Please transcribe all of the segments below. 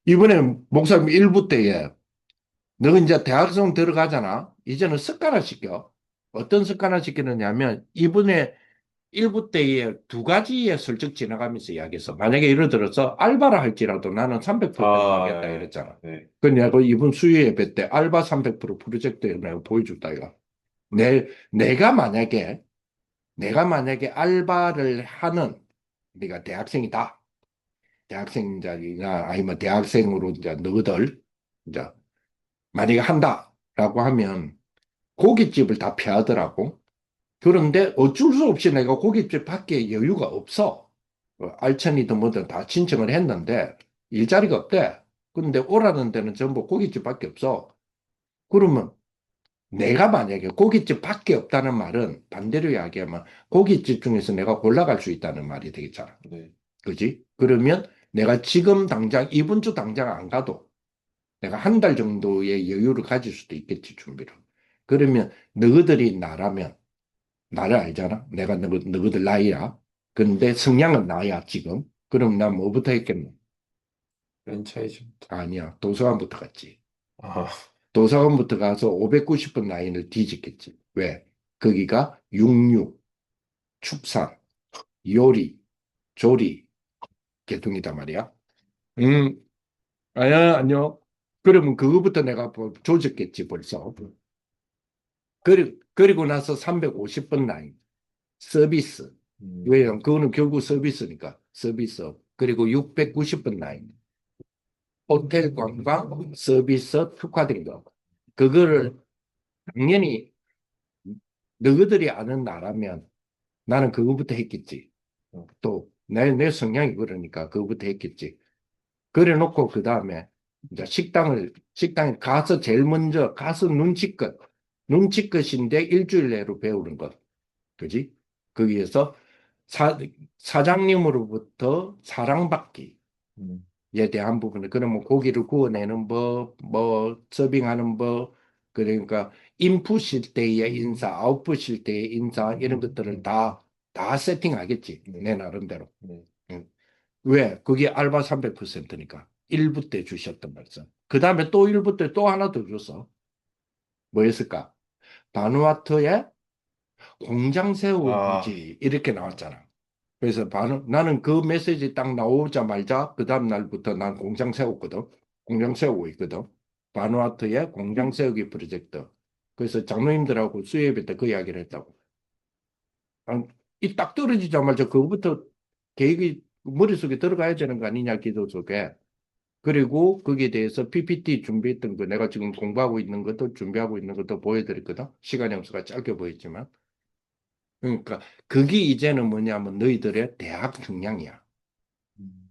이번에 목사님 일부 때에 너 이제 대학생 들어가잖아. 이제는 습관화 시켜. 어떤 습관화 시키느냐면 이번에 일부 때에 두 가지의 설정 지나가면서 이야기했어. 만약에 예를 들어서 알바를 할지라도 나는 300% 배당하겠다 아, 이랬잖아. 네. 그 내가 이번 수요 예배 때 알바 300% 프로젝트에 내가 보여줬다 이거. 내가 만약에 알바를 하는 네가 대학생이다. 대학생자나 아니면 대학생으로 이제 너희들 이제 만약에 한다라고 하면 고깃집을 다 피하더라고. 그런데 어쩔 수 없이 내가 고깃집 밖에 여유가 없어. 알천이든 뭐든 다 신청을 했는데 일자리가 없대. 그런데 오라는 데는 전부 고깃집밖에 없어. 그러면 내가 만약에 고깃집 밖에 없다는 말은 반대로 이야기하면 고깃집 중에서 내가 골라갈 수 있다는 말이 되겠잖아. 네. 그지? 그러면 내가 지금 당장 이번 주 당장 안 가도 내가 한 달 정도의 여유를 가질 수도 있겠지, 준비를. 그러면 너희들이 나라면 나를 알잖아. 내가 너희들 나이야. 근데 성향은 나야, 지금. 그럼 난 뭐부터 했겠노? 프랜차이즈부터. 아니야. 도서관부터 갔지. 아, 도서관부터 가서 590번 라인을 뒤집겠지. 왜? 거기가 육류, 축산, 요리, 조리, 계통이단 말이야. 음, 아야, 안녕. 그러면 그거부터 내가 뭐 조졌겠지, 벌써. 그리고 나서 350번 라인, 서비스. 왜냐면 그거는 결국 서비스니까, 서비스. 그리고 690번 라인, 호텔 관광 서비스 특화된 거. 그거를 당연히 너희들이 아는 나라면 나는 그거부터 했겠지. 또, 내 성향이 그러니까 그거부터 했겠지. 그래 놓고 그 다음에 이제 식당에 가서 제일 먼저 가서 눈치껏인데 일주일 내로 배우는 것. 그지? 거기에서 사장님으로부터 사랑받기에 음, 대한 부분을, 그러면 고기를 구워내는 법, 뭐, 서빙하는 법, 그러니까 인풋일 때의 인사, 아웃풋일 때의 인사, 이런 것들을 다 세팅하겠지. 네. 내 나름대로. 네. 응. 왜? 그게 알바 300%니까. 1부 때 주셨던 말씀. 그 다음에 또 1부 때 또 하나 더 줬어. 뭐였을까? 바누아투에 공장 아, 세우기 이렇게 나왔잖아. 그래서 나는 그 메시지 딱 나오자마자 그 다음 날부터 난 공장 세웠거든. 공장 세우고 있거든. 바누아투에 공장 세우기 프로젝트. 그래서 장로님들하고 수요예배 때 그 이야기를 했다고. 이 딱 떨어지자마자 그거부터 계획이 머릿속에 들어가야 되는 거 아니냐, 기도 속에. 그리고 거기에 대해서 PPT 준비했던 거, 내가 지금 공부하고 있는 것도 준비하고 있는 것도 보여드렸거든. 시간이 없어가 짧게 보였지만. 그러니까 그게 이제는 뭐냐면 너희들의 대학 역량이야. 음,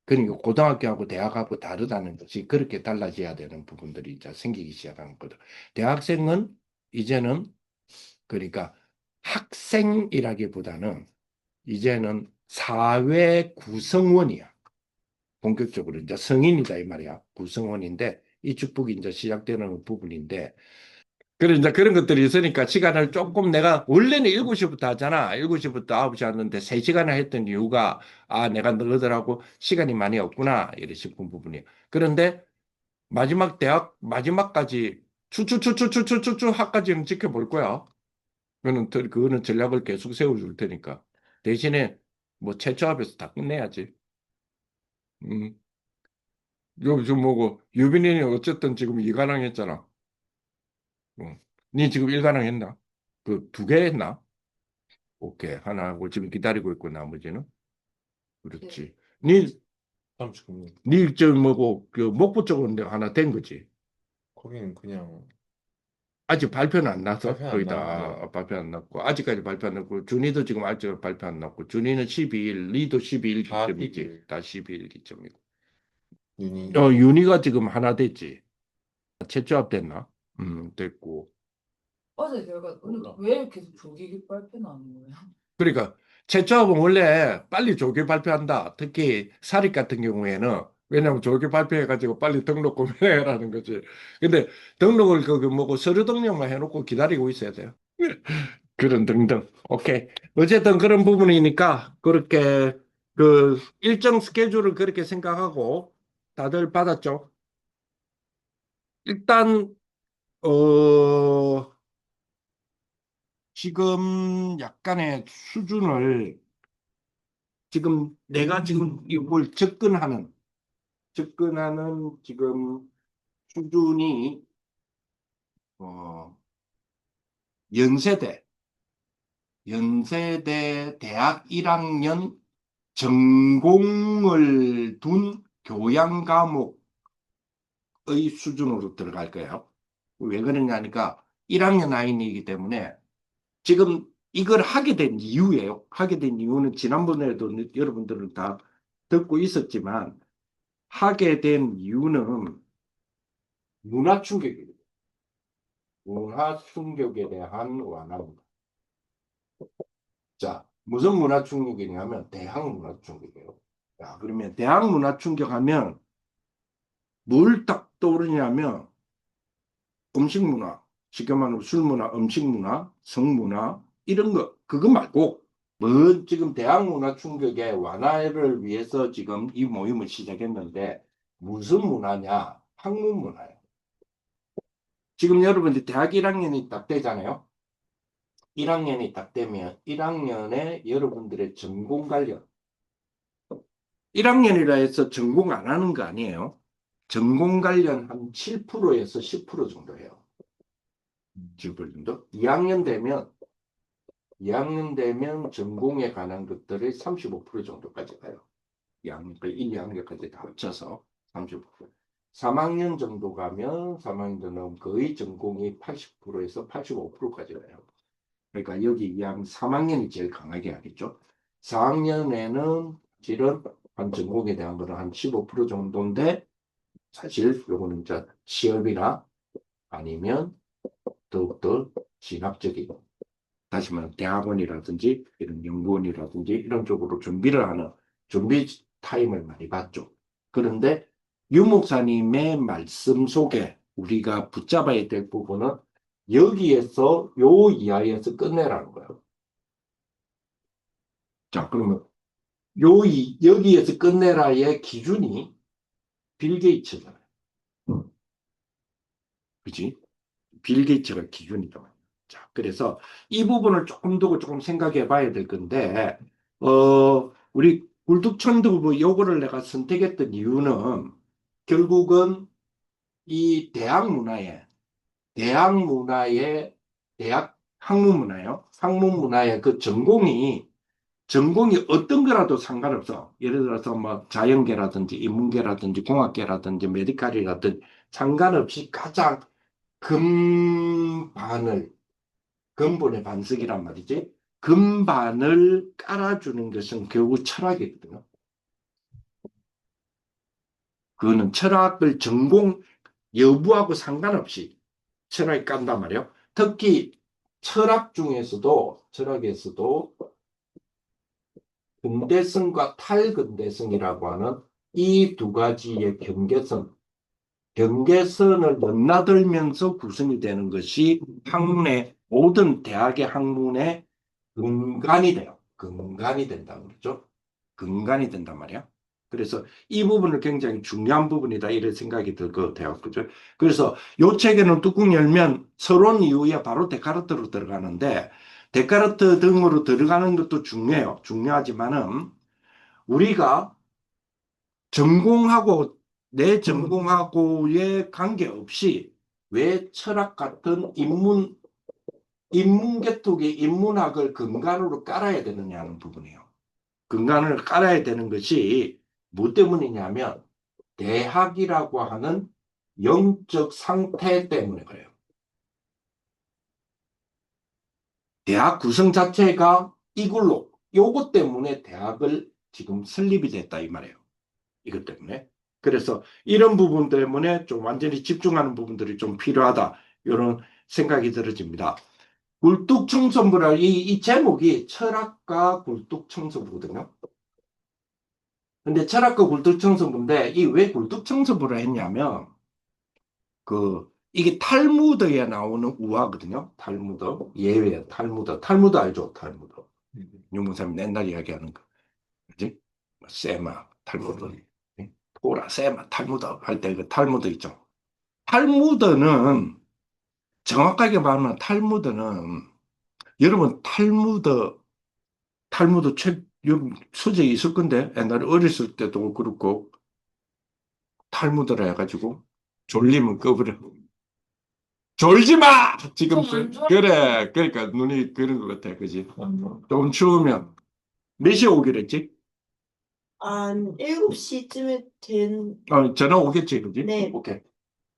그러니까 고등학교하고 대학하고 다르다는 것이 그렇게 달라져야 되는 부분들이 이제 생기기 시작한 거거든. 대학생은 이제는 그러니까 학생이라기보다는 이제는 사회 구성원이야. 본격적으로 이제 성인이다 이 말이야. 구성원인데 이 축복이 이제 시작되는 부분인데, 그래 이제 그런 것들이 있으니까 시간을 조금, 내가 원래는 7시부터 하잖아. 7시부터 9시 하는데 3시간을 했던 이유가 내가 너희들하고 시간이 많이 없구나 이래 싶은 부분이야. 그런데 마지막 대학 마지막까지 추추추추추추추추 학까지는 지켜볼 거야. 그거는 전략을 계속 세워줄 테니까. 대신에 뭐 최초합에서 다 끝내야지. 음. 요즘 뭐고 유빈이는 어쨌든 지금 이관왕 했잖아. 니 지금 일관왕 했나? 그 두 개 했나? 오케이. 하나 하고 지금 기다리고 있고 나머지는 그렇지. 니 39년. 니 저 뭐고 그 목포 쪽은 내가 하나 된 거지. 거기는 그냥 아직 발표는 안 나서 발표 안 거의 나고, 네. 다 발표 안 났고 아직까지 발표 안 났고 준이도 지금 아직 발표 안 났고 준이는 12일, 니도 12일 다 기점이지. 비빌 다 12일 기점이고. 유니. 윤희가 지금 하나 됐지. 최초합 됐나? 됐고. 어제 제가 오늘 몰라. 왜 계속 조기 발표 나는 거예요? 그러니까 최초합은 원래 빨리 조기 발표한다. 특히 사립 같은 경우에는, 왜냐하면 조기 발표해가지고 빨리 등록 고민해라는 거지. 근데 등록을 그 뭐고 서류 등록만 해놓고 기다리고 있어야 돼요. 그런 등등. 오케이. 어쨌든 그런 부분이니까 그렇게 그 일정 스케줄을 그렇게 생각하고 다들 받았죠? 일단 어 지금 약간의 수준을 지금 내가 지금 이걸 접근하는 지금 수준이 어 연세대 대학 1학년 전공을 둔 교양 과목의 수준으로 들어갈 거예요. 왜 그러냐니까 1학년 아이이기 때문에 지금 이걸 하게 된 이유예요. 하게 된 이유는 지난번에도 여러분들은 다 듣고 있었지만 하게 된 이유는 문화 충격이에요. 문화 충격에 대한 완화입니다. 자, 무슨 문화 충격이냐면 대학 문화 충격이에요. 자, 그러면 대학 문화 충격하면 뭘 딱 떠오르냐면 음식 문화, 쉽게 말하면 술 문화, 음식 문화, 성 문화 이런 거 그거 말고 뭐 지금 대학 문화 충격의 완화를 위해서 지금 이 모임을 시작했는데 무슨 문화냐? 학문 문화예요. 지금 여러분들 대학 1학년이 딱 되잖아요. 1학년이 딱 되면 1학년에 여러분들의 전공 관련 1학년이라 해서 전공 안 하는 거 아니에요. 전공 관련 한 7%에서 10% 정도 해요. 10% 정도. 2학년 되면 전공에 관한 것들이 35% 정도까지 가요. 2학년, 1, 2학년까지 다 합쳐서 35%. 3학년 정도 가면 3학년 정도 거의 전공이 80%에서 85%까지 가요. 그러니까 여기 2학년, 3학년이 제일 강하게 하겠죠. 4학년에는 실은 한 전공에 대한 거는 한 15% 정도인데 사실 요거는 이제 취업이나 아니면 더욱더 진학적인 다시 말하면 대학원이라든지 이런 연구원이라든지 이런 쪽으로 준비를 하는 준비 타임을 많이 받죠. 그런데 유 목사님의 말씀 속에 우리가 붙잡아야 될 부분은 여기에서 요 이하에서 끝내라는 거예요. 자, 그러면 여기에서 끝내라의 기준이 빌 게이츠잖아요. 그지? 빌 게이츠가 기준이다. 자, 그래서 이 부분을 조금 생각해 봐야 될 건데, 우리 굴뚝천두부 요거를 내가 선택했던 이유는 결국은 이 대학 학문 문화요. 학문 문화의 그 전공이 어떤 거라도 상관없어. 예를 들어서 뭐 자연계라든지 인문계라든지 공학계라든지 메디칼이라든지 상관없이 가장 근본의 반석이란 말이지. 근반을 깔아주는 것은 결국 철학이거든요. 그거는 철학을 전공 여부하고 상관없이 철학이 깐단 말이에요. 특히 철학에서도 근대성과 탈근대성이라고 하는 이 두 가지의 경계선을 넘나들면서 구성이 되는 것이 모든 대학의 학문의 근간이 돼요. 근간이 된다는 거죠. 근간이 된단 말이야. 그래서 이 부분을 굉장히 중요한 부분이다 이런 생각이 들 것 같아요. 그죠? 그래서 요 책에는 뚜껑 열면 서론 이후에 바로 데카르트로 들어가는데 데카르트 등으로 들어가는 것도 중요해요. 중요하지만은 우리가 내 전공하고의 관계없이 왜 철학 같은 인문계통의 인문학을 근간으로 깔아야 되느냐는 부분이에요. 근간을 깔아야 되는 것이 뭐 때문이냐면 대학이라고 하는 영적 상태 때문에 그래요. 대학 구성 자체가 요것 때문에 대학을 지금 설립이 됐다 이 말이에요. 이것 때문에. 그래서 이런 부분 때문에 좀 완전히 집중하는 부분들이 좀 필요하다. 이런 생각이 들어집니다. 굴뚝청소부라 이 제목이 철학과 굴뚝청소부거든요. 근데 철학과 굴뚝청소부인데 이 왜 굴뚝청소부라 했냐면 이게 탈무드에 나오는 우화거든요. 탈무드 예외 탈무드 알죠? 탈무드 유무사님 옛날 이야기하는 거 그지? 세마 탈무드 토라, 세마, 탈무드 할 때 그 탈무드 있죠. 탈무드는 정확하게 말하면 탈무드는 여러분 탈무드 책 여러분 서재에 있을 건데 옛날에 어렸을 때도 그렇고 탈무드라 해가지고 졸리면 꺼버려. 졸지 마! 지금 좀안 졸아. 그래 그러니까 눈이 그런 것 같아 그지? 좀 추우면 몇 시에 오기로 했지? 한 7시쯤에 전화 오겠지 그지? 네. 오케이.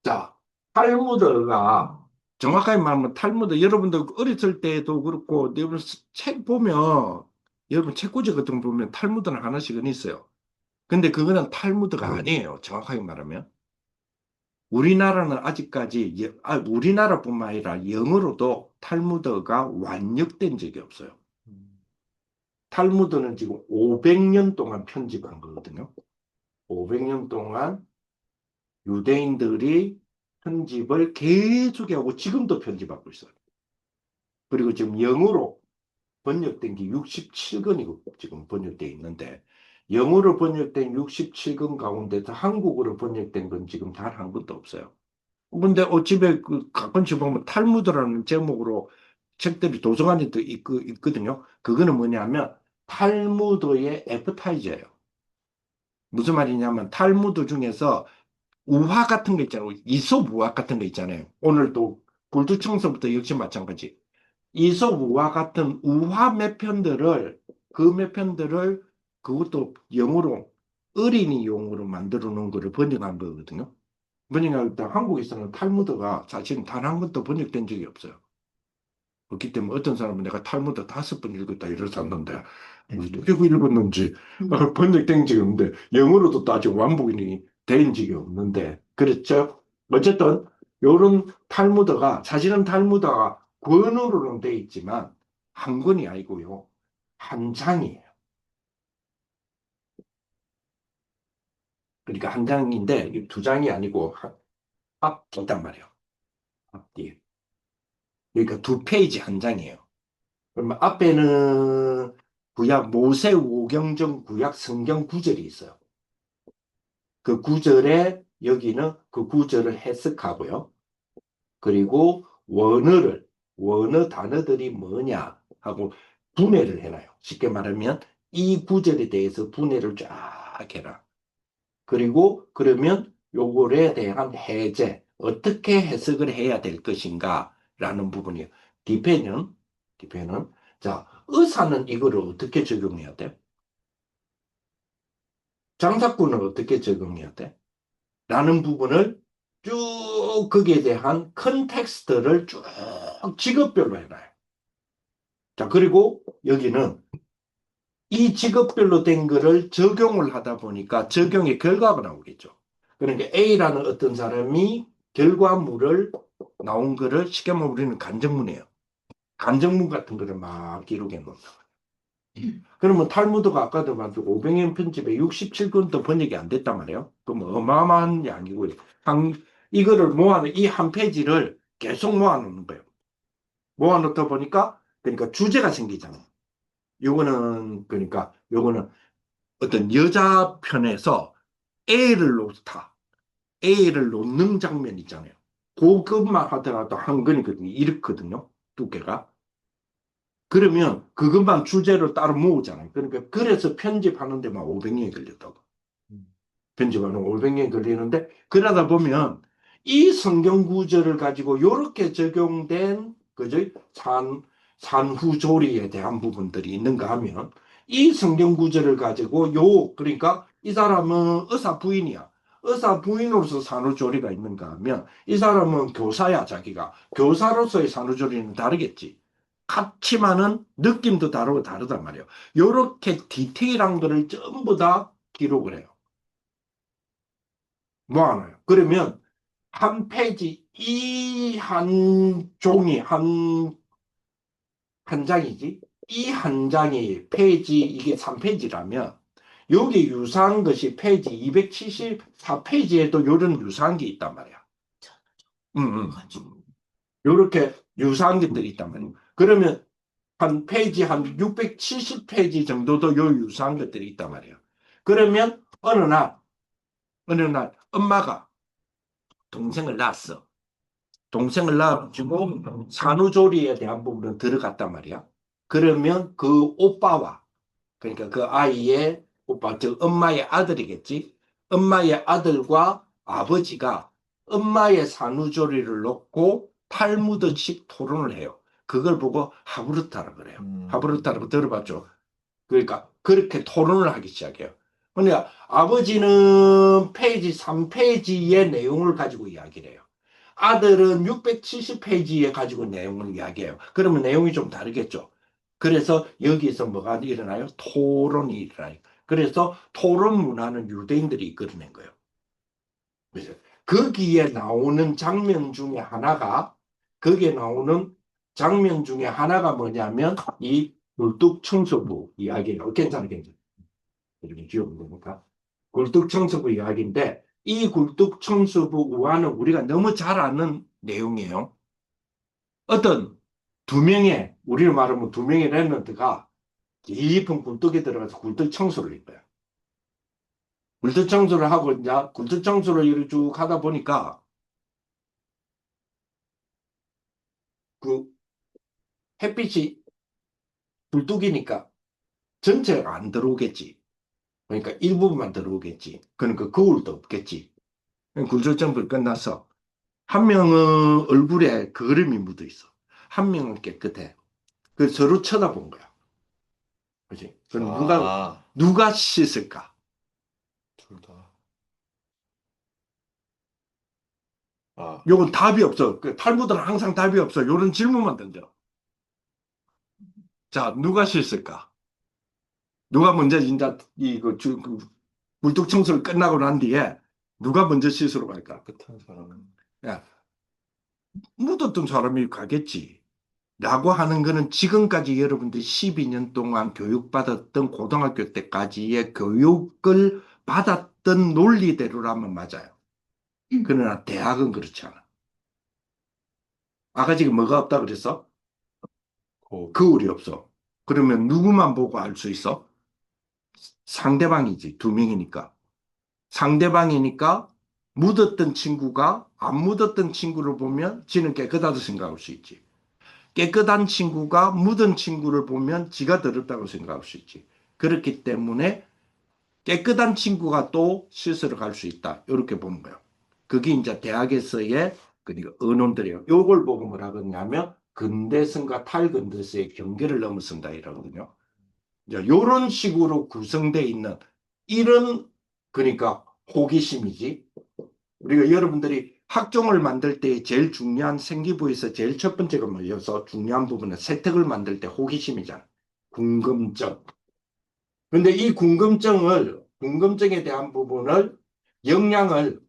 자 탈무드가 정확하게 말하면 탈무드 여러분들 어렸을 때도 그렇고 여러분 책 보면 여러분 책꽂이 같은 거 보면 탈무드는 하나씩은 있어요. 근데 그거는 탈무드가 아니에요. 정확하게 말하면. 우리나라는 아직까지 우리나라뿐만 아니라 영어로도 탈무드가 완역된 적이 없어요. 탈무드는 지금 500년 동안 편집한 거거든요. 500년 동안 유대인들이 편집을 계속하고 지금도 편집하고 있어요. 그리고 지금 영어로 번역된 게 67권이고 지금 번역되어 있는데 영어로 번역된 67권 가운데서 한국어로 번역된 건 지금 단 한 권도 없어요. 근데 집에 가끔씩 보면 탈무드라는 제목으로 책들이 도서관에도 있거든요. 그거는 뭐냐면 탈무드의 애프타이저예요. 무슨 말이냐면 탈무드 중에서 우화 같은 거 있잖아요. 이솝 우화 같은 거 있잖아요. 오늘도 불두청서부터 역시 마찬가지. 이솝 우화 같은 우화 몇 편들을 그 몇 편들을 그것도 영어로 어린이용으로 만들어 놓은 거를 번역한 거거든요. 번역할 때 한국에서는 탈무드가 사실은 단 한 번도 번역된 적이 없어요. 그렇기 때문에 어떤 사람은 내가 탈무드 5번 읽었다 이러셨는데 어떻게 읽었는지 번역된 적이 없는데 영어로도 또 아직 완복이 된 적이 없는데 그렇죠? 어쨌든 요런 탈무드가 사실은 탈무드가 권으로는 돼 있지만 한 권이 아니고요. 한 장이에요. 그러니까 한 장인데 두 장이 아니고 앞뒤단 말이에요. 앞뒤. 그러니까 두 페이지 한 장이에요. 그러면 앞에는 구약 모세오경전 구약 성경 구절이 있어요. 그 구절에 여기는 그 구절을 해석하고요. 그리고 원어 단어들이 뭐냐 하고 분해를 해놔요. 쉽게 말하면 이 구절에 대해서 분해를 쫙 해라. 그리고 그러면 요거에 대한 해제, 어떻게 해석을 해야 될 것인가 라는 부분이에요. 뒤에는 자, 의사는 이거를 어떻게 적용해야 돼? 장사꾼은 어떻게 적용해야 돼? 라는 부분을 쭉 거기에 대한 컨텍스트를 쭉 직업별로 해놔요. 자, 그리고 여기는 이 직업별로 된 거를 적용을 하다 보니까 적용의 결과가 나오겠죠. 그러니까 A라는 어떤 사람이 결과물을 나온 거를 쉽게 말하면 우리는 간증문이에요. 간증문 같은 거를 막 기록해 놓는다. 그러면 탈무드가 아까도 말했고 500년 편집에 67권도 번역이 안 됐단 말이에요. 그럼 어마어마한 양이고요. 이거를 모아놓은 이 한 페이지를 계속 모아놓는 거예요. 모아놓다 보니까 그러니까 주제가 생기잖아요. 요거는 어떤 여자 편에서 A를 놓다. A를 놓는 장면 있잖아요. 그것만 하더라도 한 권이거든요. 이렇거든요. 두께가. 그러면 그것만 주제로 따로 모으잖아요. 그러니까 그래서 편집하는 데만 500년이 걸렸다고. 편집하는 500년이 걸리는데 그러다 보면 이 성경 구절을 가지고 이렇게 적용된 그죠? 산후조리에 대한 부분들이 있는가 하면 이 성경 구절을 가지고 그러니까 이 사람은 의사 부인이야. 의사 부인으로서 산후조리가 있는가 하면 이 사람은 교사야 자기가. 교사로서의 산후조리는 다르겠지. 같지만은 느낌도 다르고 다르단 말이에요. 이렇게 디테일한 거를 전부 다 기록을 해요. 모아놔요. 그러면 한 페이지, 이 한 종이, 한 장이지? 이 한 장이 페이지, 이게 3페이지라면, 여기 유사한 것이 페이지 274페이지에도 이런 유사한 게 있단 말이야. 이렇게 유사한 것들이 있단 말이야. 그러면 한 페이지, 한 670페이지 정도도 요 유사한 것들이 있단 말이에요. 그러면 어느 날, 어느 날 엄마가 동생을 낳았어. 동생을 낳아가지고 산후조리에 대한 부분은 들어갔단 말이야. 그러면 그 오빠와, 그러니까 그 아이의 오빠, 즉 엄마의 아들이겠지. 엄마의 아들과 아버지가 엄마의 산후조리를 놓고 탈무드식 토론을 해요. 그걸 보고 하브르타라 그래요. 하브르타라고 들어봤죠. 그러니까 그렇게 토론을 하기 시작해요. 그러니까 아버지는 페이지 3페이지의 내용을 가지고 이야기를 해요. 아들은 670페이지에 가지고 내용을 이야기해요. 그러면 내용이 좀 다르겠죠. 그래서 여기서 뭐가 일어나요? 토론이 일어나요. 그래서 토론 문화는 유대인들이 이끌어낸 거예요. 그래서 거기에 나오는 장면 중에 하나가, 거기에 나오는 장면 중에 하나가 뭐냐면 이 굴뚝청소부 이야기예요. 괜찮아. 이렇게 지어보면 됩니까? 굴뚝청소부 이야기인데 이 굴뚝청소부 우화는 우리가 너무 잘 아는 내용이에요. 어떤 두 명의, 우리를 말하면 두 명의 랩런트가 깊은 굴뚝에 들어가서 굴뚝청소를 할 거야. 굴뚝청소를 하고 이제 굴뚝청소를 이렇게 쭉 하다 보니까 그 햇빛이 굴뚝이니까 전체가 안 들어오겠지. 그러니까 일부분만 들어오겠지. 그러니까 거울도 없겠지. 굴뚝청소를 끝나서 한 명은 얼굴에 그림이 묻어 있어. 한 명은 깨끗해. 그래서 서로 쳐다본 거야. 그지? 그럼 누가 씻을까? 둘 다. 요건 답이 없어. 탈무드는 항상 답이 없어. 요런 질문만 던져. 자, 누가 씻을까? 누가 먼저 이제 그 물뚝 청소를 끝나고 난 뒤에 누가 먼저 씻으러 갈까? 깨끗한 사람은 야, 묻었던 사람이 가겠지. 라고 하는 거는 지금까지 여러분들이 12년 동안 교육받았던 고등학교 때까지의 교육을 받았던 논리대로라면 맞아요. 그러나 대학은 그렇지 않아. 아까 지금 뭐가 없다 그랬어? 거울이 없어. 그러면 누구만 보고 알 수 있어? 상대방이지. 두 명이니까. 상대방이니까 묻었던 친구가 안 묻었던 친구를 보면 지는 깨끗하다고 생각할 수 있지. 깨끗한 친구가 묻은 친구를 보면 지가 더럽다고 생각할 수 있지. 그렇기 때문에 깨끗한 친구가 또 씻으러 갈 수 있다. 이렇게 보는 거예요. 그게 이제 대학에서의 그러니까 언론들이에요. 요걸 보고 뭐라 그러냐면 근대성과 탈근대성의 경계를 넘어선다 이러거든요. 이런 식으로 구성되어 있는 이런 그러니까 호기심이지. 우리가 여러분들이 학종을 만들 때 제일 중요한 생기부에서 제일 첫 번째가 뭐여서 중요한 부분은 세특을 만들 때 호기심이잖아. 궁금증. 근데 이 궁금증에 대한 부분을 역량을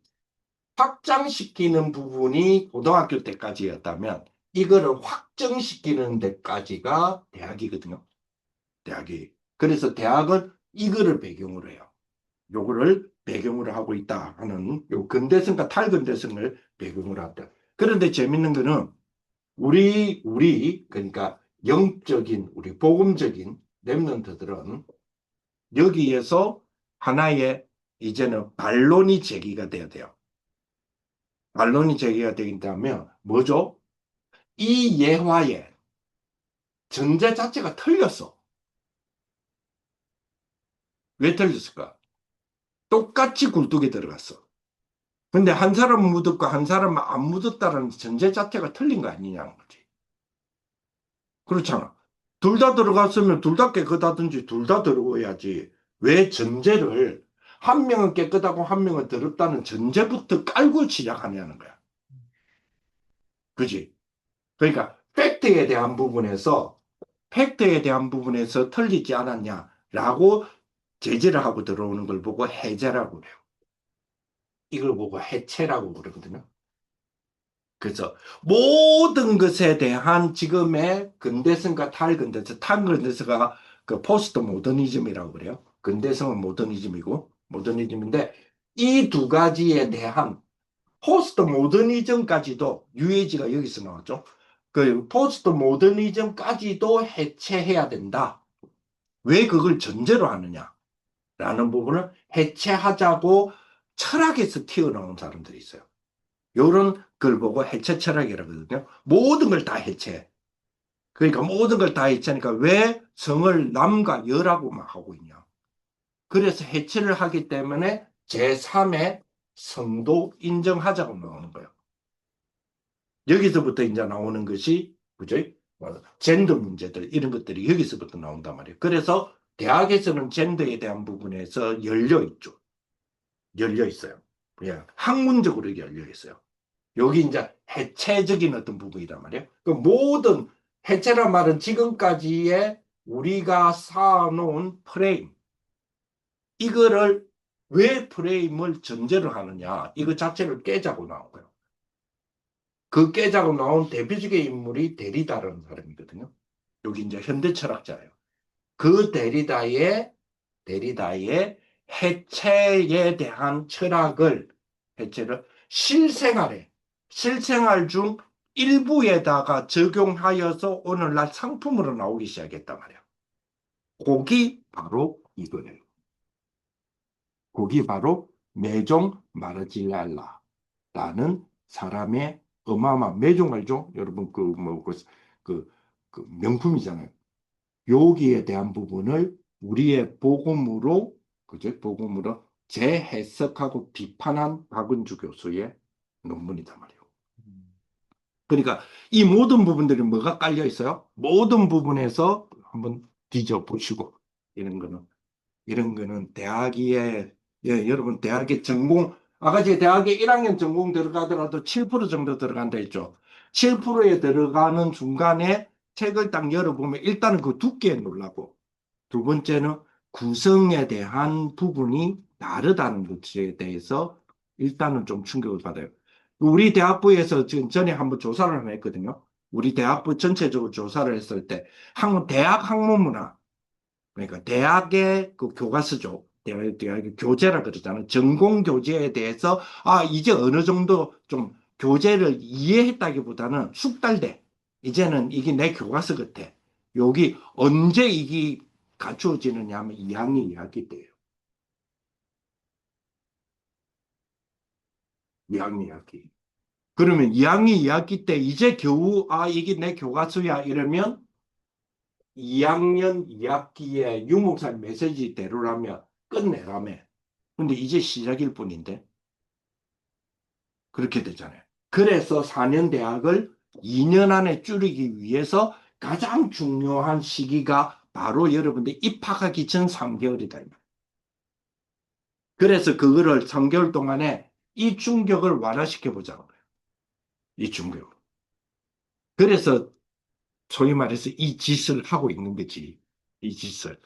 확장시키는 부분이 고등학교 때까지였다면 이거를 확정시키는 데까지가 대학이거든요. 대학이. 그래서 대학은 이거를 배경으로 해요. 요거를 배경으로 하고 있다 하는 요 근대성과 탈근대성을 배경으로 한다. 그런데 재밌는 거는 우리 그러니까 영적인 우리 복음적인 렘넌트들은 여기에서 하나의 이제는 반론이 제기가 돼야 돼요. 반론이 제기가 된다면 뭐죠? 이 예화의 전제 자체가 틀렸어. 왜 틀렸을까? 똑같이 굴뚝에 들어갔어. 근데 한 사람은 묻었고 한 사람은 안 묻었다는 전제 자체가 틀린 거 아니냐는 거지. 그렇잖아. 둘 다 들어갔으면 둘 다 깨끗하든지 둘 다 들어가야지. 왜 전제를 한 명은 깨끗하고 한 명은 더럽다는 전제부터 깔고 시작하냐는 거야. 그지? 그러니까 팩트에 대한 부분에서 틀리지 않았냐라고 제지를 하고 들어오는 걸 보고 해제라고 그래요. 이걸 보고 해체라고 그러거든요. 그래서 모든 것에 대한 지금의 근대성과 탈근대성가 그 포스트 모더니즘이라고 그래요. 근대성은 모더니즘인데 이 두 가지에 대한 포스트 모더니즘까지도 유해지가 여기서 나왔죠. 그 포스트 모더니즘까지도 해체해야 된다. 왜 그걸 전제로 하느냐라는 부분을 해체하자고 철학에서 튀어나온 사람들이 있어요. 요런 걸 보고 해체 철학이라고 하거든요. 모든 걸 다 해체. 그러니까 모든 걸 다 해체하니까 왜 성을 남과 여라고 막 하고 있냐. 그래서 해체를 하기 때문에 제3의 성도 인정하자고 나오는 거예요. 여기서부터 이제 나오는 것이, 그죠? 젠더 문제들, 이런 것들이 여기서부터 나온단 말이에요. 그래서 대학에서는 젠더에 대한 부분에서 열려 있죠. 열려 있어요. 예, 학문적으로 열려 있어요. 여기 이제 해체적인 어떤 부분이란 말이에요. 그 모든 해체란 말은 지금까지의 우리가 쌓아놓은 프레임, 이거를 왜 프레임을 전제를 하느냐, 이거 자체를 깨자고 나온 거예요. 그 깨자고 나온 대표적인 인물이 데리다라는 사람이거든요. 여기 이제 현대 철학자예요. 그 데리다의 해체에 대한 철학을, 해체를 실생활 중 일부에다가 적용하여서 오늘날 상품으로 나오기 시작했단 말이야. 그게 바로 이거예요. 그게 바로 메종 마르질랄라라는 사람의 어마어마한, 메종 알죠? 여러분 그 명품이잖아요. 여기에 대한 부분을 우리의 복음으로, 그죠? 복음으로 재해석하고 비판한 박은주 교수의 논문이단 말이에요. 그러니까 이 모든 부분들이 뭐가 깔려 있어요? 모든 부분에서 한번 뒤져보시고, 이런 거는 대학에, 예, 여러분 대학에 전공, 아까 제 대학에 1학년 전공 들어가더라도 7% 정도 들어간다 했죠. 7%에 들어가는 중간에 책을 딱 열어보면 일단은 그 두께에 놀라고, 두 번째는 구성에 대한 부분이 다르다는 것에 대해서 일단은 좀 충격을 받아요. 우리 대학부에서 지금 전에 한번 조사를 한번 했거든요. 우리 대학부 전체적으로 조사를 했을 때 대학 학문문화, 그러니까 대학의 그 교과서죠. 대학의 교재라 그러잖아요. 전공 교재에 대해서 이제 어느 정도 좀 교재를 이해했다기보다는 숙달돼. 이제는 이게 내 교과서 같아. 여기 언제 이게 갖추어지느냐 하면 2학년 2학기 때예요. 2학년 2학기. 그러면 2학년 2학기 때 이제 겨우 이게 내 교과서야 이러면 2학년 2학기에 유목사님 메시지대로라면 끝내라며. 근데 이제 시작일 뿐인데 그렇게 되잖아요. 그래서 4년 대학을 2년 안에 줄이기 위해서 가장 중요한 시기가 바로 여러분들 입학하기 전 3개월이다. 그래서 그거를 3개월 동안에 이 충격을 완화시켜 보자는 거예요. 이 충격. 그래서 소위 말해서 이 짓을 하고 있는 거지. 이 짓을.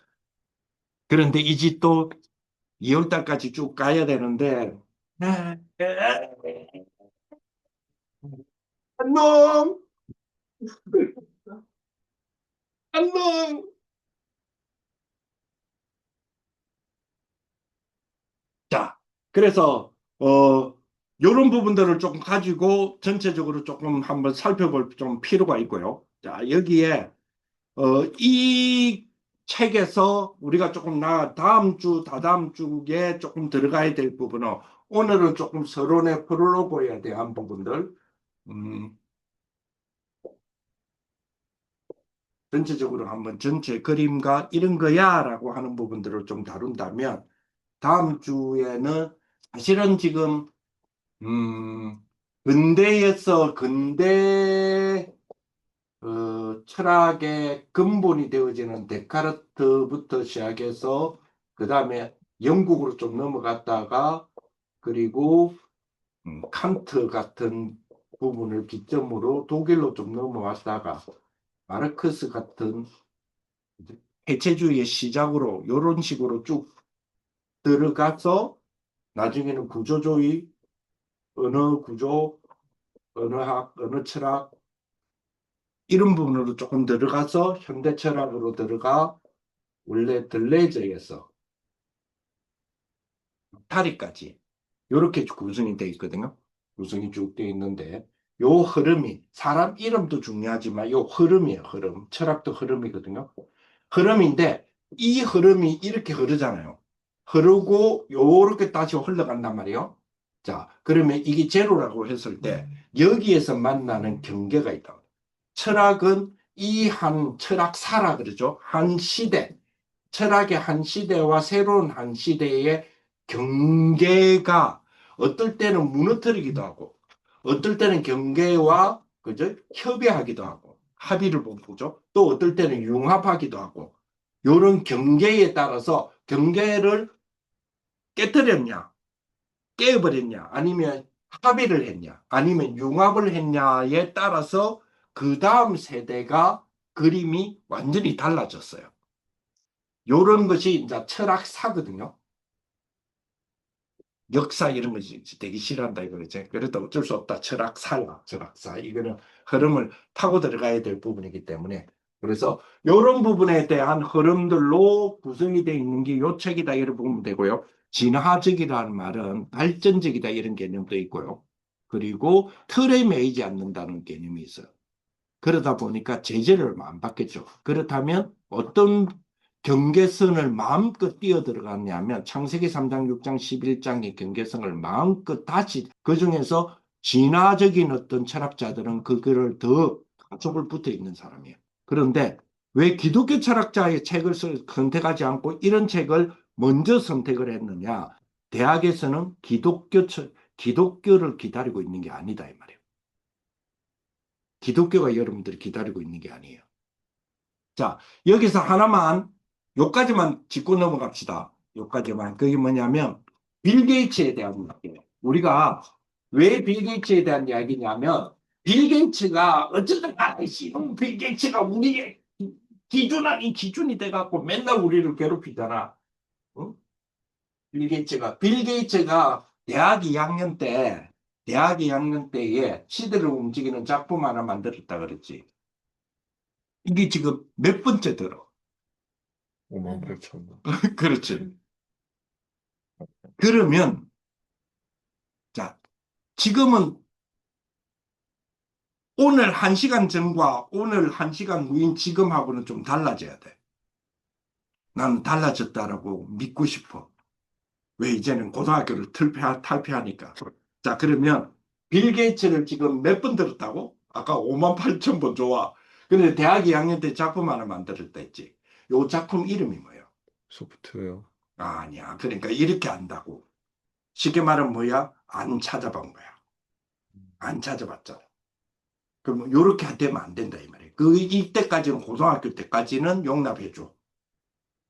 그런데 이 짓도 2월달까지 쭉 가야 되는데 안녕 안녕. 자, 그래서 이런 부분들을 조금 가지고 전체적으로 조금 한번 살펴볼 좀 필요가 있고요. 자, 여기에 이 책에서 우리가 조금 다음 주, 다다음 주에 조금 들어가야 될 부분은, 오늘은 조금 서론의 프롤로그에 대한 부분들, 전체적으로 한번 전체 그림과 이런 거야 라고 하는 부분들을 좀 다룬다면, 다음 주에는 사실은 지금 근대에서 근대 철학의 근본이 되어지는 데카르트부터 시작해서 그 다음에 영국으로 좀 넘어갔다가, 그리고 칸트 같은 부분을 기점으로 독일로 좀 넘어왔다가 마르크스 같은 해체주의의 시작으로 이런 식으로 쭉 들어가서 나중에는 구조주의, 언어 구조, 언어학, 언어 철학, 이런 부분으로 조금 들어가서 현대 철학으로 들어가 원래 들레저에서 타리까지 이렇게 구성이 되어 있거든요. 구성이 쭉 되어 있는데, 요 흐름이, 사람 이름도 중요하지만 요 흐름이에요. 흐름. 철학도 흐름이거든요. 흐름인데 이 흐름이 이렇게 흐르잖아요. 흐르고 요렇게 다시 흘러간단 말이에요. 자, 그러면 이게 제로라고 했을 때 여기에서 만나는 경계가 있다. 철학은 이 한 철학사라 그러죠. 한 시대, 철학의 한 시대와 새로운 한 시대의 경계가 어떨 때는 무너뜨리기도 하고 어떨 때는 경계와 그죠? 협의하기도 하고 합의를 보죠. 또 어떨 때는 융합하기도 하고 이런 경계에 따라서 경계를 깨뜨렸냐 깨버렸냐 아니면 합의를 했냐 아니면 융합을 했냐에 따라서 그 다음 세대가 그림이 완전히 달라졌어요. 이런 것이 이제 철학사거든요. 역사 이런 것이 되게 싫어한다 이거지. 그래도 어쩔 수 없다. 철학사야, 철학사. 이거는 흐름을 타고 들어가야 될 부분이기 때문에. 그래서 이런 부분에 대한 흐름들로 구성이 되어 있는 게 요 책이다 이렇게 보면 되고요. 진화적이라는 말은 발전적이다 이런 개념도 있고요. 그리고 틀에 매이지 않는다는 개념이 있어요. 그러다 보니까 제재를 안 받겠죠. 그렇다면 어떤 경계선을 마음껏 뛰어들어갔냐면 창세기 3장, 6장, 11장의 경계선을 마음껏 다시 그중에서 진화적인 어떤 철학자들은 그거를 더 가족을 붙어 있는 사람이에요. 그런데 왜 기독교 철학자의 책을 선택하지 않고 이런 책을 먼저 선택을 했느냐? 대학에서는 기독교를 기다리고 있는 게 아니다 이 말이에요. 기독교가 여러분들이 기다리고 있는 게 아니에요. 자, 여기서 하나만 요까지만 짚고 넘어갑시다. 요까지만. 그게 뭐냐면 빌 게이츠에 대한 이야기예요. 우리가 왜 빌 게이츠에 대한 이야기냐면 빌 게이츠가 어쨌든 간에 빌 게이츠가 우리의 기준 아닌 기준이 돼갖고 맨날 우리를 괴롭히잖아. 응? 빌 게이츠가 대학 2학년 때에 시대를 움직이는 작품 하나 만들었다 그랬지. 이게 지금 몇 번째 들어? 58,000원. 그렇지. 그러면, 자, 지금은 오늘 1시간 전과 오늘 1시간 후인 지금하고는 좀 달라져야 돼. 나는 달라졌다라고 믿고 싶어. 왜 이제는 고등학교를 탈피하니까. 자, 그러면 빌 게이츠를 지금 몇 번 들었다고? 아까 58,000번 좋아. 근데 대학 2학년 때 작품 하나 만들었다 했지. 요 작품 이름이 뭐예요? 소프트웨어. 아니야. 그러니까 이렇게 한다고. 쉽게 말하면 뭐야? 안 찾아본 거야. 안 찾아봤잖아. 그럼 요렇게 되면 안 된다 이 말이에요. 이때까지는 고등학교 때까지는 용납해줘.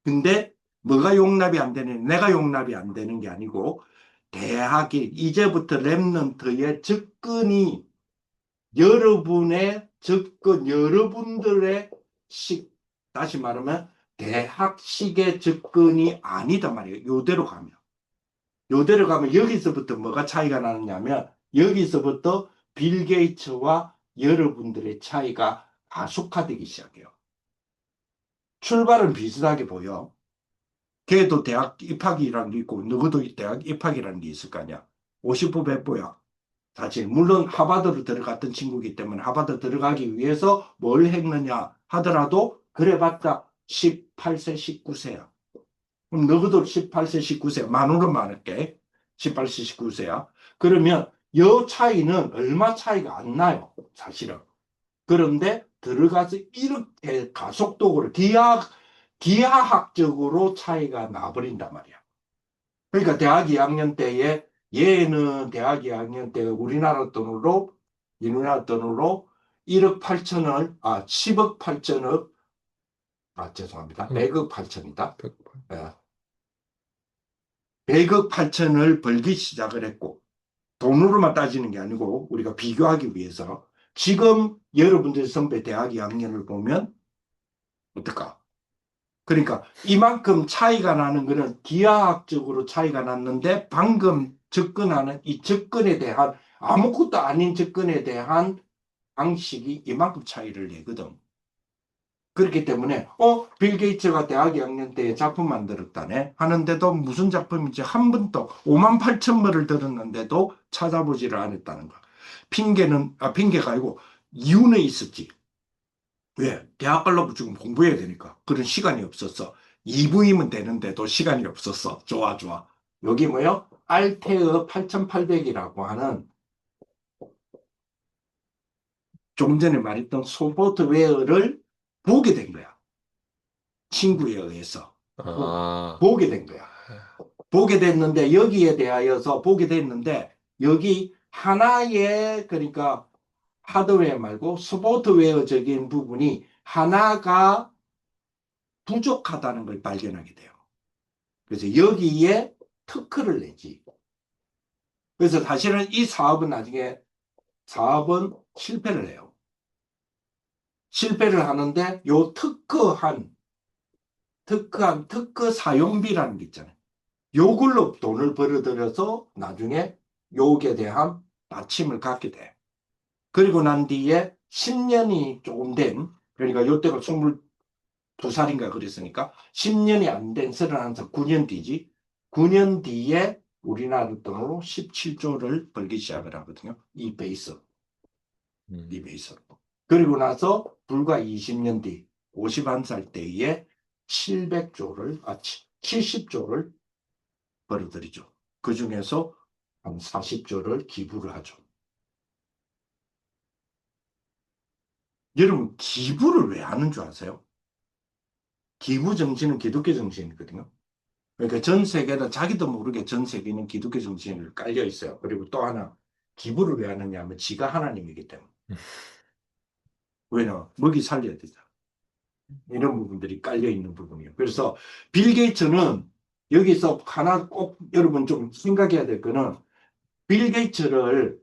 근데 뭐가 용납이 안 되는 내가 용납이 안 되는 게 아니고 대학이 이제부터 랩런트의 접근이 여러분의 접근 여러분들의 다시 말하면 대학식의 접근이 아니다 말이에요. 요대로 가면 여기서부터 뭐가 차이가 나느냐면 여기서부터 빌 게이츠와 여러분들의 차이가 가속화되기 시작해요. 출발은 비슷하게 보여. 걔도 대학 입학이라는 게 있고 누구도 대학 입학이라는 게 있을 거 아니야. 50부 100부야. 사실 물론 하버드로 들어갔던 친구이기 때문에 하버드 들어가기 위해서 뭘 했느냐 하더라도 그래봤자 18세 19세야. 그럼 너희들 18세 19세 만으로 말할게. 18세 19세야. 그러면 요 차이는 얼마 차이가 안 나요. 사실은. 그런데 들어가서 이렇게 가속도로 기하학적으로 차이가 나버린단 말이야. 그러니까 대학 2학년 때에 얘는 대학 2학년 때 우리나라 돈으로 1억 8천을 10억 8천억 죄송합니다. 100억 8천이다. 100억 8천을 벌기 시작을 했고 돈으로만 따지는 게 아니고 우리가 비교하기 위해서 지금 여러분들 선배 대학 2학년을 보면 어떨까? 그러니까 이만큼 차이가 나는 것은 기하학적으로 차이가 났는데 방금 접근하는 이 접근에 대한 아무것도 아닌 접근에 대한 방식이 이만큼 차이를 내거든. 그렇기 때문에 빌 게이츠가 대학 2학년 때 작품 만들었다네 하는데도 무슨 작품인지 한 번도 58,000번을 들었는데도 찾아보지를 않았다는 거. 핑계가 아니고 이유는 있었지. 왜? 대학 가려고 지금 공부해야 되니까. 그런 시간이 없었어. 2V면 되는데도 시간이 없었어. 좋아, 좋아. 여기 뭐요? 알테어 8800이라고 하는 좀 전에 말했던 소프트웨어를 보게 된 거야. 친구에 의해서. 아, 보게 된 거야. 보게 됐는데, 여기에 대하여서 보게 됐는데, 여기 하나의, 그러니까 하드웨어 말고 소프트웨어적인 부분이 하나가 부족하다는 걸 발견하게 돼요. 그래서 여기에 특허를 내지. 그래서 사실은 이 사업은 나중에 사업은 실패를 해요. 실패를 하는데 요 특허 사용비라는 게 있잖아요. 요걸로 돈을 벌어들여서 나중에 요게 대한 받침을 갖게 돼. 그리고 난 뒤에 10년이 조금 된, 그러니까 요때가 22살인가 그랬으니까 10년이 안 된 31살 9년 뒤지. 9년 뒤에 우리나라 돈으로 17조를 벌기 시작을 하거든요. 이 베이스. 이 베이스로. 그리고 나서 불과 20년 뒤 51살 때에 70조를 벌어들이죠. 그 중에서 한 40조를 기부를 하죠. 여러분, 기부를 왜 하는 줄 아세요? 기부 정신은 기독교 정신이거든요. 그러니까 전 세계는 자기도 모르게 전 세계는 기독교 정신을 깔려 있어요. 그리고 또 하나, 기부를 왜 하느냐 하면 지가 하나님이기 때문에. 왜냐? 먹이 살려야 되잖아. 이런 부분들이 깔려 있는 부분이에요. 그래서 빌 게이츠는 여기서 하나 꼭 여러분 좀 생각해야 될 거는 빌 게이츠를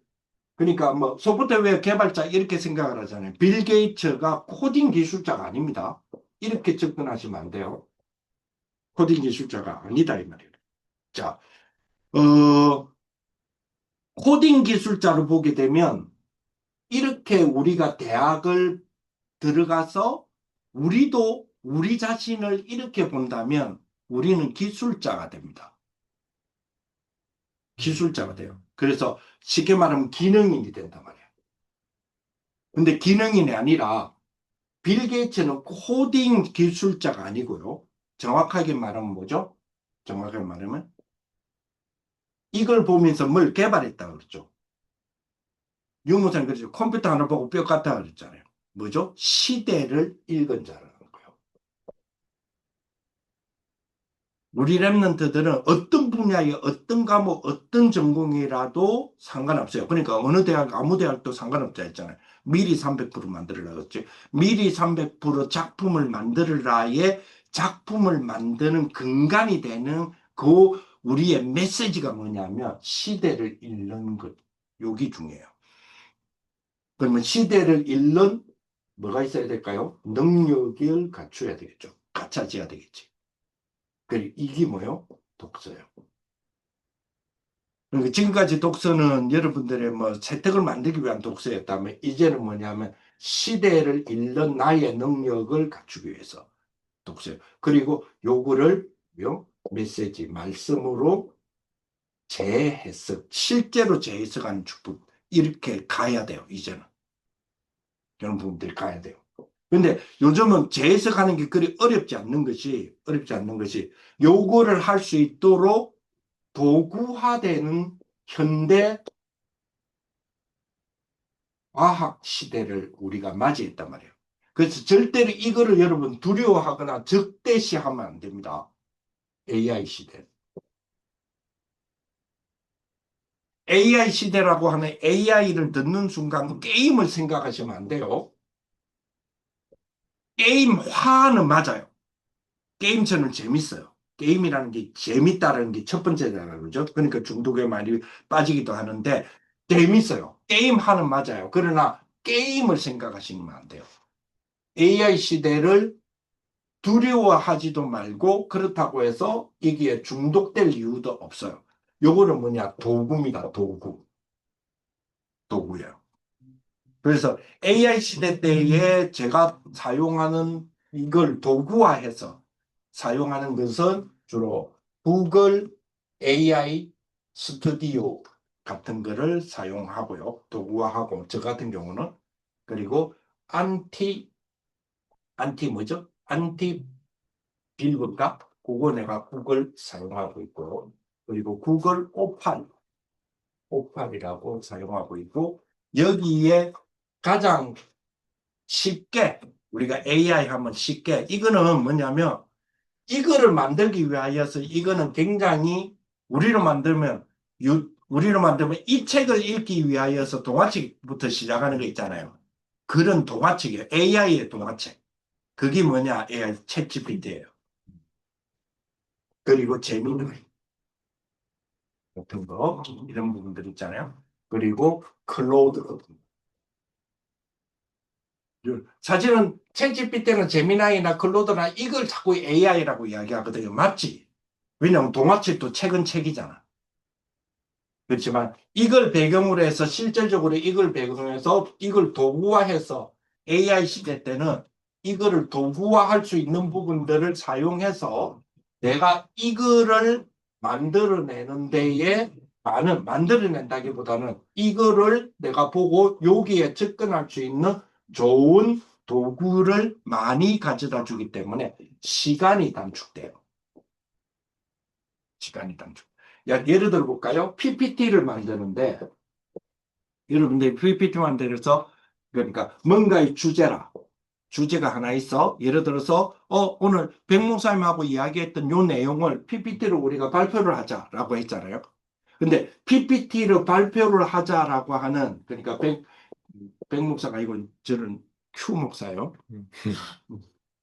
그러니까 뭐 소프트웨어 개발자 이렇게 생각을 하잖아요. 빌 게이츠가 코딩 기술자가 아닙니다. 이렇게 접근하시면 안 돼요. 코딩 기술자가 아니다 이 말이에요. 자, 코딩 기술자로 보게 되면 이렇게 우리가 대학을 들어가서 우리도 우리 자신을 이렇게 본다면 우리는 기술자가 됩니다. 기술자가 돼요. 그래서 쉽게 말하면 기능인이 된단 말이에요. 근데 기능인이 아니라 빌 게이츠는 코딩 기술자가 아니고요. 정확하게 말하면 뭐죠? 정확하게 말하면 이걸 보면서 뭘 개발했다 그랬죠. 유무선 그랬죠. 컴퓨터 하나 보고 뼈 같다 그랬잖아요. 뭐죠? 시대를 읽은 자라는 거예요. 우리 랩런트들은 어떤 분야의 어떤 과목, 어떤 전공이라도 상관없어요. 그러니까 어느 대학, 아무 대학도 상관없다 했잖아요. 미리 300% 만들으라 그랬지. 미리 300% 작품을 만들으라의 작품을 만드는 근간이 되는 그 우리의 메시지가 뭐냐면 시대를 읽는 것. 여기 중요해요. 그러면 시대를 읽는 뭐가 있어야 될까요? 능력을 갖춰야 되겠죠. 갖춰져야 되겠지. 그리고 이게 뭐요? 독서요. 그러니까 지금까지 독서는 여러분들의 뭐 채택을 만들기 위한 독서였다면 이제는 뭐냐면 시대를 읽는 나의 능력을 갖추기 위해서 독서요. 그리고 요거를 메시지, 말씀으로 재해석, 실제로 재해석하는 축복 이렇게 가야 돼요. 이제는. 이런 부분들이 가야 돼요. 근데 요즘은 재해석하는 게 그리 어렵지 않는 것이 요거를 할 수 있도록 도구화되는 현대 과학 시대를 우리가 맞이했단 말이에요. 그래서 절대로 이거를 여러분 두려워하거나 적대시하면 안 됩니다. AI 시대. AI 시대라고 하는 AI를 듣는 순간 게임을 생각하시면 안 돼요. 게임화는 맞아요. 게임 저는 재밌어요. 게임이라는 게 재밌다는 게 첫 번째잖아요. 그죠? 그러니까 중독에 많이 빠지기도 하는데 재밌어요. 게임하는 맞아요. 그러나 게임을 생각하시면 안 돼요. AI 시대를 두려워하지도 말고 그렇다고 해서 이게 중독될 이유도 없어요. 요거는 뭐냐? 도구입니다. 도구예요. 그래서 AI 시대 때에 제가 사용하는 이걸 도구화해서 사용하는 것은 주로 구글 AI 스튜디오 같은 거를 사용하고요. 도구화하고 저 같은 경우는 그리고 안티 뭐죠? 안티 빌볼까? 그거 내가 구글 사용하고 있고, 그리고 구글 오팔이라고 사용하고 있고, 여기에 가장 쉽게 우리가 AI 하면 쉽게 이거는 뭐냐면 이거를 만들기 위하여서 이거는 굉장히 우리로 만들면 이 책을 읽기 위하여서 동화책부터 시작하는 거 있잖아요. 그런 동화책이에요. AI의 동화책. 그게 뭐냐? AI 챗GPT예요. 그리고 재미나이 같은 거 이런 부분들 있잖아요. 그리고 클로우드 같은 거. 사실은 챗GPT는 재미나이나 클로드나 이걸 자꾸 AI라고 이야기하거든요. 맞지? 왜냐하면 동화책도 책은 책이잖아. 그렇지만 이걸 배경으로 해서 실질적으로 이걸 배경으로 해서 이걸 도구화해서 AI 시대 때는 이거를 도구화할 수 있는 부분들을 사용해서 내가 이거를 만들어내는 데에 만들어낸다기보다는 이거를 내가 보고 여기에 접근할 수 있는 좋은 도구를 많이 가져다 주기 때문에 시간이 단축돼요. 시간이 단축. 예를 들어 볼까요? PPT를 만드는데 여러분들 PPT 만들어서 그러니까 뭔가의 주제가 하나 있어. 예를 들어서 오늘 백 목사님하고 이야기했던 요 내용을 PPT로 우리가 발표를 하자라고 했잖아요. 근데 PPT로 발표를 하자라고 하는 그러니까 백 목사가 아니고 저는 큐 목사요.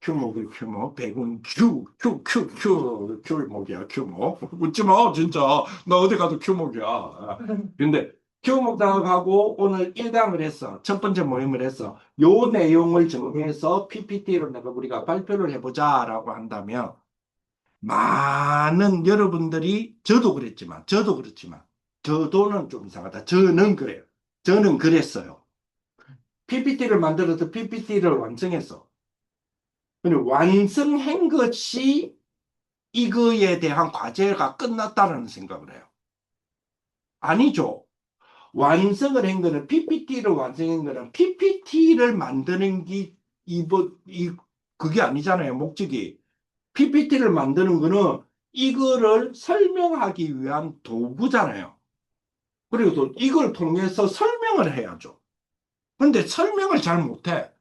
큐목이 큐목, 백은 큐목이야, 큐목. 웃지 마, 진짜. 나 어디 가도 큐목이야. 근데 큐목당하고 오늘 1강을 했어. 첫 번째 모임을 했어. 요 내용을 정해서 PPT로 우리가 발표를 해보자라고 한다면 많은 여러분들이 저도 그렇지만 저도는 좀 이상하다. 저는 그래요. 저는 그랬어요. PPT를 만들어서 PPT를 완성했어. 완성한 것이 이거에 대한 과제가 끝났다는 생각을 해요. 아니죠. 완성을 한 거는 PPT를 완성한 거는 PPT를 만드는 게 그게 아니잖아요. 목적이. PPT를 만드는 거는 이거를 설명하기 위한 도구잖아요. 그리고 또 이걸 통해서 설명을 해야죠. 근데 설명을 잘 못해.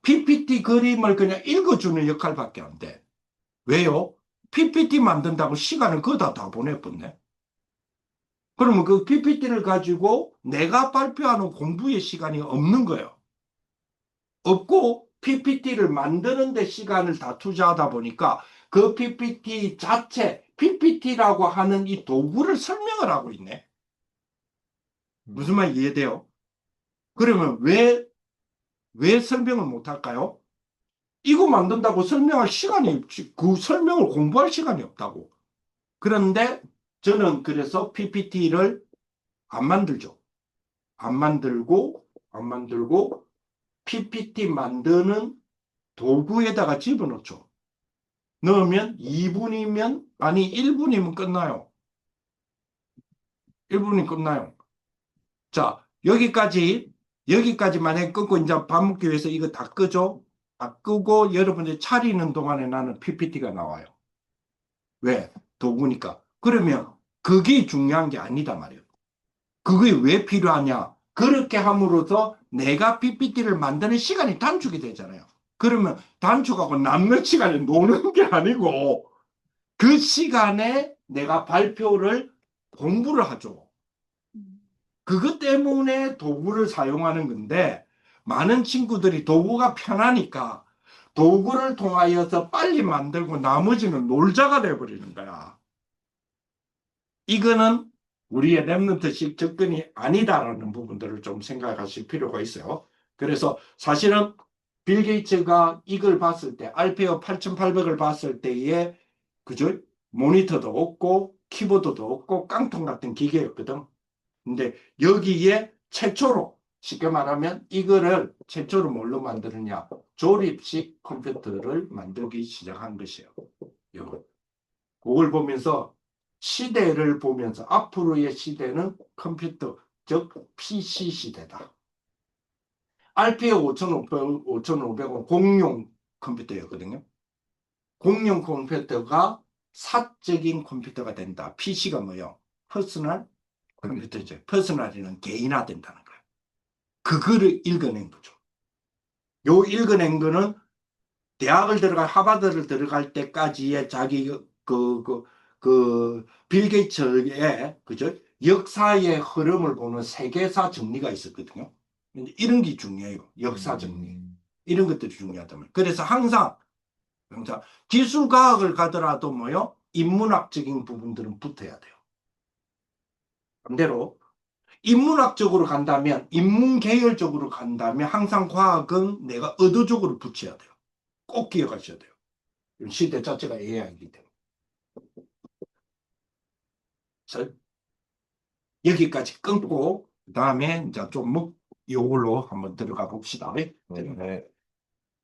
PPT 그림을 그냥 읽어주는 역할밖에 안 돼. 왜요? PPT 만든다고 시간을 거기다 다 보내버렸네. 그러면 그 PPT를 가지고 내가 발표하는 공부의 시간이 없는 거예요. 없고 PPT를 만드는 데 시간을 다 투자하다 보니까 그 PPT 자체, PPT라고 하는 이 도구를 설명을 하고 있네. 무슨 말 이해돼요? 그러면 왜 설명을 못 할까요? 이거 만든다고 설명할 시간이 없지. 그 설명을 공부할 시간이 없다고. 그런데 저는 그래서 PPT를 안 만들죠. 안 만들고 PPT 만드는 도구에다가 집어넣죠. 넣으면 2분이면 아니 1분이면 끝나요. 1분이 끝나요. 자, 여기까지 만약에 끄고 이제 밥 먹기 위해서 이거 다 끄죠. 다 끄고 여러분들 차리는 동안에 나는 PPT가 나와요. 왜? 도구니까. 그러면 그게 중요한 게 아니다 말이에요. 그게 왜 필요하냐? 그렇게 함으로써 내가 PPT를 만드는 시간이 단축이 되잖아요. 그러면 단축하고 남는 시간에 노는 게 아니고 그 시간에 내가 발표를 공부를 하죠. 그것 때문에 도구를 사용하는 건데 많은 친구들이 도구가 편하니까 도구를 통하여서 빨리 만들고 나머지는 놀자가 돼버리는 거야. 이거는 우리의 랩런트식 접근이 아니다라는 부분들을 좀 생각하실 필요가 있어요. 그래서 사실은 빌 게이츠가 이걸 봤을 때 알페어 8800을 봤을 때에 그죠? 모니터도 없고 키보드도 없고 깡통 같은 기계였거든. 근데 여기에 최초로 쉽게 말하면 이거를 최초로 뭘로 만드느냐? 조립식 컴퓨터를 만들기 시작한 것이에요. 그걸 보면서 시대를 보면서 앞으로의 시대는 컴퓨터, 즉 PC 시대다. RPA 5500은 공용 컴퓨터였거든요. 공용 컴퓨터가 사적인 컴퓨터가 된다. PC가 뭐요? 퍼스널 컴퓨터죠. 퍼스널이는 개인화된다는 거예요. 그거를 읽어낸 거죠. 요 읽어낸 거는 대학을 들어갈 하버드를 들어갈 때까지의 자기 빌 게이츠의 그죠? 역사의 흐름을 보는 세계사 정리가 있었거든요. 이런 게 중요해요. 역사 정리. 이런 것들이 중요하다면. 그래서 항상 기술과학을 가더라도 뭐요? 인문학적인 부분들은 붙어야 돼요. 반대로 인문학적으로 간다면, 인문계열적으로 간다면 항상 과학은 내가 의도적으로 붙여야 돼요. 꼭 기억하셔야 돼요. 시대 자체가 AI이기 때문에. 그래서 여기까지 끊고 그다음에 이제 좀 요걸로 한번 들어가 봅시다. 네.